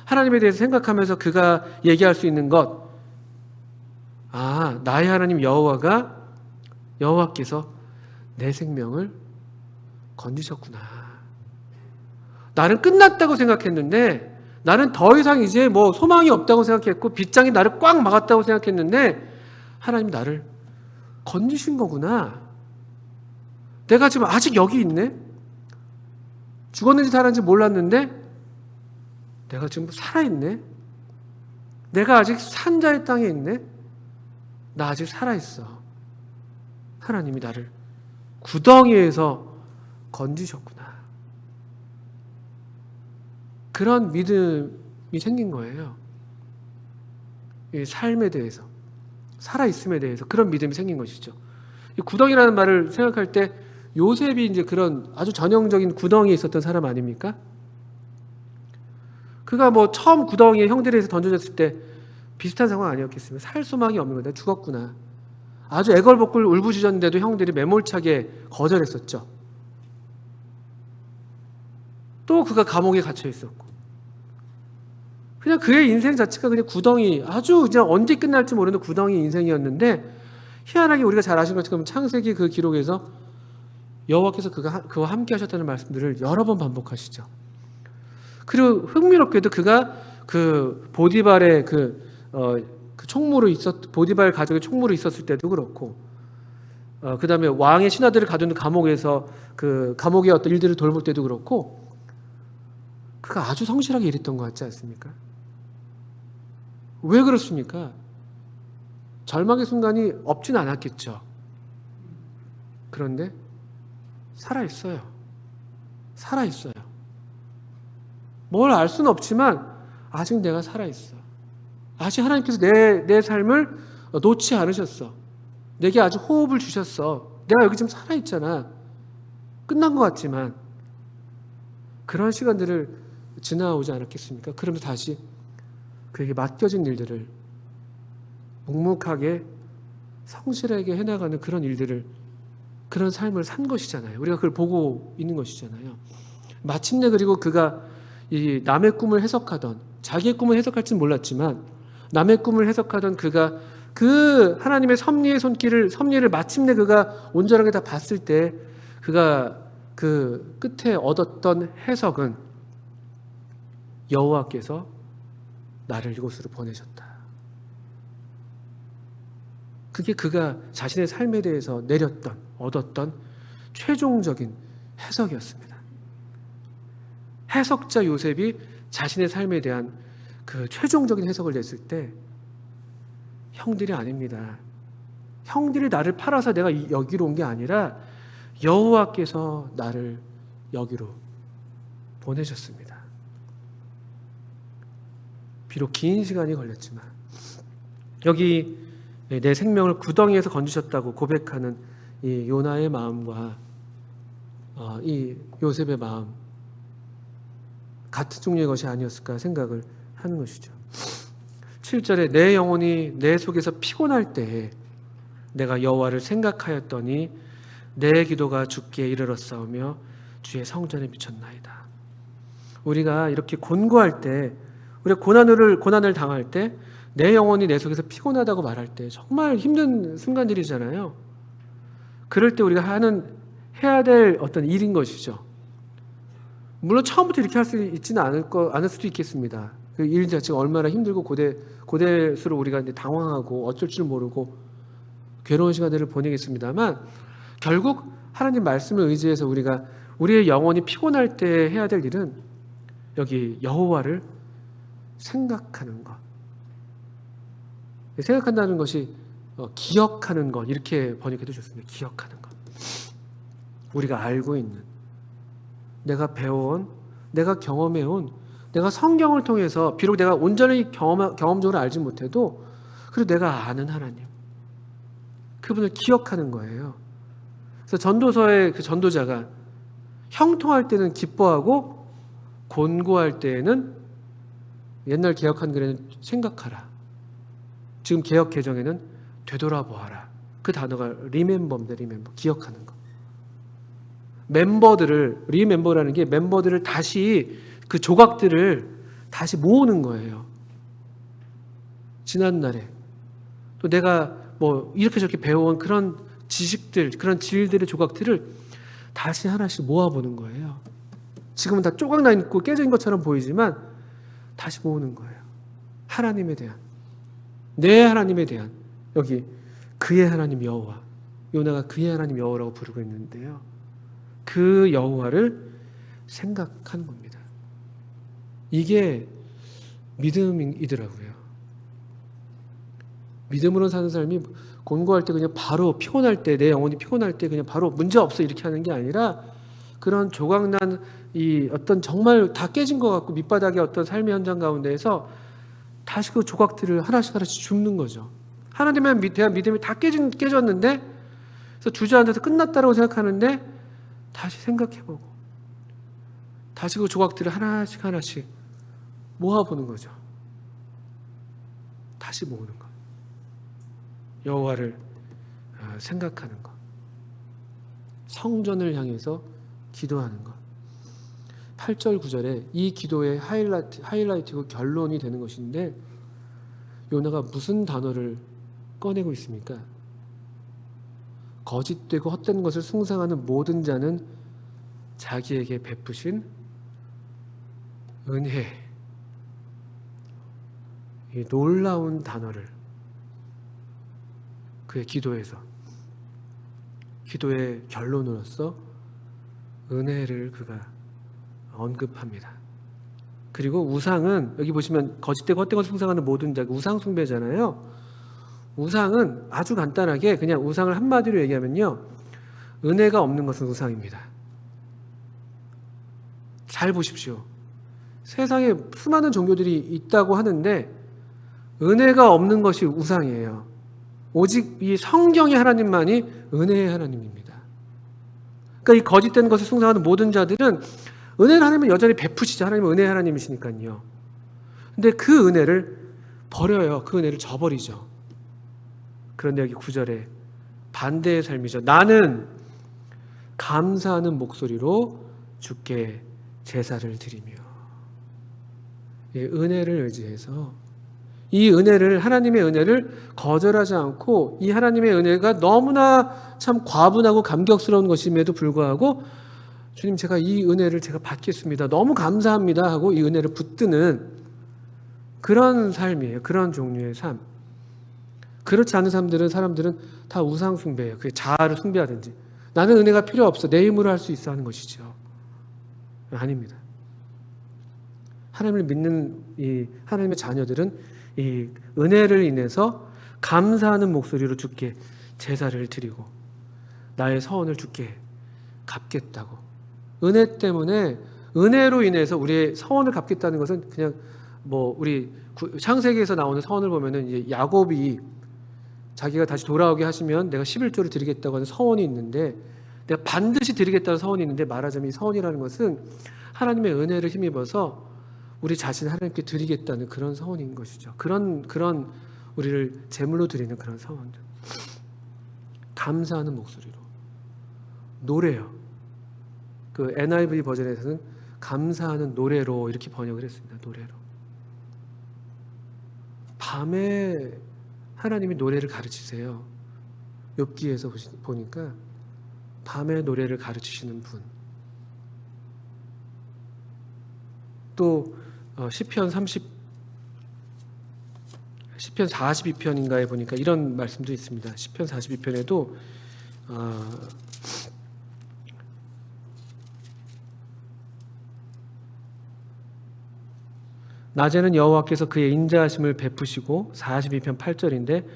하나님에 대해서 생각하면서 그가 얘기할 수 있는 것, 나의 하나님 여호와께서 내 생명을 건지셨구나. 나는 끝났다고 생각했는데, 나는 더 이상 이제 소망이 없다고 생각했고 빗장이 나를 꽉 막았다고 생각했는데 하나님 나를 건지신 거구나. 내가 지금 아직 여기 있네. 죽었는지 살았는지 몰랐는데 내가 지금 살아있네. 내가 아직 산자의 땅에 있네. 나 아직 살아있어. 하나님이 나를 구덩이에서 건지셨구나. 그런 믿음이 생긴 거예요. 이 삶에 대해서, 살아있음에 대해서 그런 믿음이 생긴 것이죠. 이 구덩이라는 말을 생각할 때 요셉이 이제 그런 아주 전형적인 구덩이에 있었던 사람 아닙니까? 그가 처음 구덩이에 형들에서 던져졌을 때 비슷한 상황 아니었겠습니까? 살 소망이 없는 거다. 죽었구나. 아주 애걸복걸 울부짖었는데도 형들이 매몰차게 거절했었죠. 또 그가 감옥에 갇혀 있었고, 그냥 그의 인생 자체가 그냥 구덩이, 아주 그냥 언제 끝날지 모르는 구덩이 인생이었는데, 희한하게 우리가 잘 아시는 것처럼 창세기 그 기록에서 여호와께서 그와 함께 하셨다는 말씀들을 여러 번 반복하시죠. 그리고 흥미롭게도 그가 그 보디발의 보디발 가족의 총무로 있었을 때도 그렇고, 그 다음에 왕의 신하들을 가두는 감옥에서 그 감옥의 어떤 일들을 돌볼 때도 그렇고, 그가 아주 성실하게 일했던 것 같지 않습니까? 왜 그렇습니까? 절망의 순간이 없진 않았겠죠. 그런데 살아있어요. 뭘 알 수는 없지만 아직 내가 살아있어. 아직 하나님께서 내 삶을 놓지 않으셨어. 내게 아주 호흡을 주셨어. 내가 여기 지금 살아있잖아. 끝난 것 같지만 그런 시간들을 지나오지 않았겠습니까? 그러면서 다시 그에게 맡겨진 일들을 묵묵하게 성실하게 해나가는 그런 일들을, 그런 삶을 산 것이잖아요. 우리가 그걸 보고 있는 것이잖아요. 마침내 그리고 그가 이 남의 꿈을 해석하던, 자기의 꿈을 해석할지는 몰랐지만 남의 꿈을 해석하던 그가 그 하나님의 섭리를 마침내 그가 온전하게 다 봤을 때 그가 그 끝에 얻었던 해석은 여호와께서 나를 이곳으로 보내셨다. 그게 그가 자신의 삶에 대해서 얻었던 최종적인 해석이었습니다. 해석자 요셉이 자신의 삶에 대한 그 최종적인 해석을 냈을 때 형들이 아닙니다. 형들이 나를 팔아서 내가 여기로 온 게 아니라 여호와께서 나를 여기로 보내셨습니다. 비록 긴 시간이 걸렸지만 여기 내 생명을 구덩이에서 건지셨다고 고백하는 이 요나의 마음과 이 요셉의 마음 같은 종류의 것이 아니었을까 생각을 하는 것이죠. 7절에 내 영혼이 내 속에서 피곤할 때에 내가 여호와를 생각하였더니 내 기도가 주께 이르렀사오며 주의 성전에 미쳤나이다. 우리가 이렇게 곤고할 때, 우리가 고난을 당할 때 내 영혼이 내 속에서 피곤하다고 말할 때 정말 힘든 순간들이잖아요. 그럴 때 우리가 해야 될 어떤 일인 것이죠. 물론 처음부터 이렇게 할 수 있지는 않을 수도 있겠습니다. 그 일 자체가 얼마나 힘들고 고대수로 우리가 이제 당황하고 어쩔 줄 모르고 괴로운 시간들을 보내겠습니다만 결국 하나님 말씀을 의지해서 우리가 우리의 영혼이 피곤할 때 해야 될 일은 여기 여호와를 생각하는 것. 생각한다는 것이 기억하는 것 이렇게 번역해도 좋습니다. 기억하는 것. 우리가 알고 있는 내가 배워온 내가 경험해온 내가 성경을 통해서 비록 내가 온전히 경험적으로 알지 못해도 그래도 내가 아는 하나님 그분을 기억하는 거예요. 그래서 전도서의 그 전도자가 형통할 때는 기뻐하고 곤고할 때에는 옛날 개혁한 글에는 생각하라. 지금 개혁 개정에는 되돌아보아라. 그 단어가 remember입니다. remember. 기억하는 거. 리멤버라는 게 멤버들을 다시 그 조각들을 다시 모으는 거예요. 지난날에 또 내가 뭐 이렇게 저렇게 배워온 그런 지식들, 그런 질들의 조각들을 다시 하나씩 모아보는 거예요. 지금은 다 조각나 있고 깨져 있는 것처럼 보이지만 다시 모으는 거예요. 하나님에 대한, 내 하나님에 대한, 여기 그의 하나님 여호와, 요나가 그의 하나님 여호와라고 부르고 있는데요. 그 여호와를 생각하는 겁니다. 이게 믿음이더라고요. 믿음으로 사는 삶이 곤고할 때 그냥 바로 피곤할 때, 내 영혼이 피곤할 때 그냥 바로 문제 없어 이렇게 하는 게 아니라 그런 조각난 이 어떤 정말 다 깨진 것 같고 밑바닥의 어떤 삶의 현장 가운데에서 다시 그 조각들을 하나씩 줍는 거죠. 하나님에 대한 믿음이 다 깨졌는데 그래서 주저앉아서 끝났다고 생각하는데 다시 생각해보고 다시 그 조각들을 하나씩 모아보는 거죠. 다시 모으는 것. 여호와를 생각하는 것. 성전을 향해서 기도하는 것. 8절 9절에 이 기도의 하이라이트고 결론이 되는 것인데 요나가 무슨 단어를 꺼내고 있습니까? 거짓되고 헛된 것을 숭상하는 모든 자는 자기에게 베푸신 은혜, 이 놀라운 단어를 그의 기도의 결론으로서 은혜를 그가 언급합니다. 그리고 우상은 여기 보시면 거짓되고 헛된 것을 숭상하는 모든 자, 우상 숭배잖아요. 우상은 아주 간단하게 그냥 우상을 한마디로 얘기하면요, 은혜가 없는 것은 우상입니다. 잘 보십시오. 세상에 수많은 종교들이 있다고 하는데 은혜가 없는 것이 우상이에요. 오직 이 성경의 하나님만이 은혜의 하나님입니다. 그러니까 이 거짓된 것을 숭상하는 모든 자들은 은혜를 하나님은 여전히 베푸시죠. 하나님은 은혜의 하나님이시니까요. 근데 그 은혜를 버려요. 그 은혜를 저버리죠. 그런데 여기 9절에 반대의 삶이죠. 나는 감사하는 목소리로 주께 제사를 드리며. 은혜를 의지해서 이 은혜를, 하나님의 은혜를 거절하지 않고 이 하나님의 은혜가 너무나 참 과분하고 감격스러운 것임에도 불구하고 주님, 제가 이 은혜를 제가 받겠습니다. 너무 감사합니다 하고 이 은혜를 붙드는 그런 삶이에요. 그런 종류의 삶. 그렇지 않은 사람들은 다 우상 숭배예요. 그게 자아를 숭배하든지 나는 은혜가 필요 없어, 내 힘으로 할 수 있어 하는 것이죠. 아닙니다. 하나님을 믿는 이 하나님의 자녀들은 이 은혜를 인해서 감사하는 목소리로 주께 제사를 드리고 나의 서원을 주께 갚겠다고, 은혜 때문에 은혜로 인해서 우리의 서원을 갚겠다는 것은 그냥 뭐 우리 창세기에서 나오는 서원을 보면은 이제 야곱이 자기가 다시 돌아오게 하시면 내가 11조를 드리겠다고 하는 서원이 있는데, 내가 반드시 드리겠다는 서원이 있는데, 말하자면 이 서원이라는 것은 하나님의 은혜를 힘입어서 우리 자신을 하나님께 드리겠다는 그런 서원인 것이죠. 그런 우리를 제물로 드리는 그런 서원들. 감사하는 목소리로 노래요. 그 NIV 버전에서는 감사하는 노래로 이렇게 번역을 했습니다. 노래로. 밤에 하나님이 노래를 가르치세요. 욥기에서 보니까 밤에 노래를 가르치시는 분. 또 시편 42편인가에 보니까 이런 말씀도 있습니다. 시편 42편에도 낮에는 여호와께서 그의 인자하심을 베푸시고, 42편 8절인데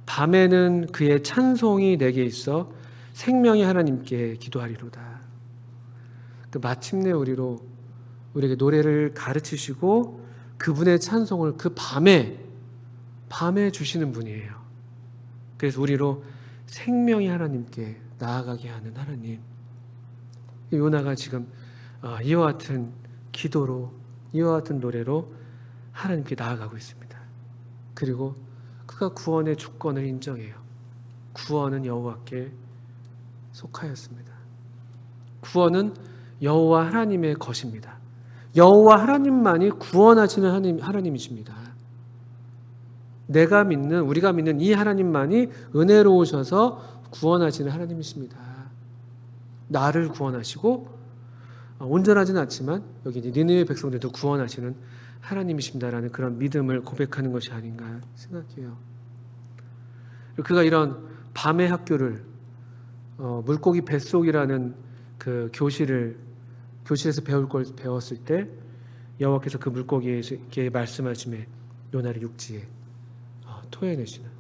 밤에는 그의 찬송이 내게 있어 생명의 하나님께 기도하리로다. 마침내 우리에게 노래를 가르치시고 그분의 찬송을 그 밤에 주시는 분이에요. 그래서 우리로 생명의 하나님께 나아가게 하는 하나님. 요나가 지금 이와 같은 기도로, 이와 같은 노래로 하나님께 나아가고 있습니다. 그리고 그가 구원의 주권을 인정해요. 구원은 여호와께 속하였습니다. 구원은 여호와 하나님의 것입니다. 여호와 하나님만이 구원하시는 하나님이십니다. 우리가 믿는 이 하나님만이 은혜로우셔서 구원하시는 하나님이십니다. 나를 구원하시고, 온전하지는 않지만 여기 니느웨 백성들도 구원하시는 하나님이십니다라는 그런 믿음을 고백하는 것이 아닌가 생각해요. 그가 이런 밤의 학교를 물고기 뱃속이라는 그 교실에서 배울 걸 배웠을 때 여호와께서 그 물고기에게 말씀하심에 요나를 육지에 토해내시는,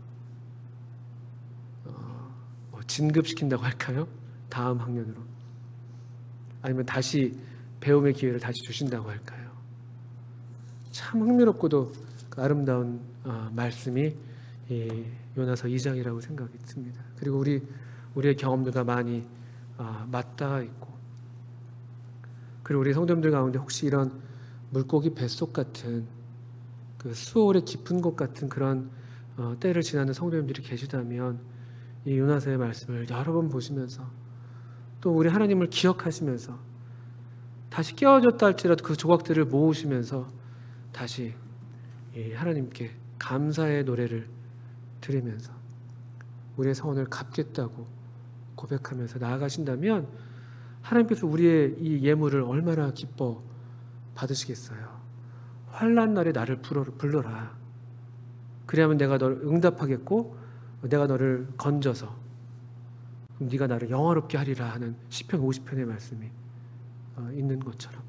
진급시킨다고 할까요? 다음 학년으로. 아니면 다시 배움의 기회를 다시 주신다고 할까요? 참 흥미롭고도 아름다운 말씀이 요나서 2장이라고 생각이 듭니다. 그리고 우리의 경험들과 많이 맞닿아 있고, 그리고 우리 성도님들 가운데 혹시 이런 물고기 뱃속 같은 그 수월의 깊은 곳 같은 그런 때를 지나는 성도님들이 계시다면 이 요나서의 말씀을 여러 번 보시면서 또 우리 하나님을 기억하시면서 다시 깨어졌다 할지라도 그 조각들을 모으시면서 다시 하나님께 감사의 노래를 드리면서 우리의 서원을 갚겠다고 고백하면서 나아가신다면 하나님께서 우리의 이 예물을 얼마나 기뻐 받으시겠어요. 환난 날에 나를 불러라. 그래야만 내가 너를 응답하겠고 내가 너를 건져서 네가 나를 영화롭게 하리라 하는 시편 50편의 말씀이 있는 것처럼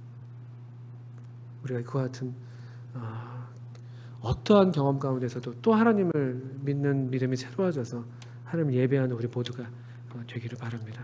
우리가 그와 같은 어떠한 경험 가운데서도 또 하나님을 믿는 믿음이 새로워져서 하나님을 예배하는 우리 모두가 되기를 바랍니다.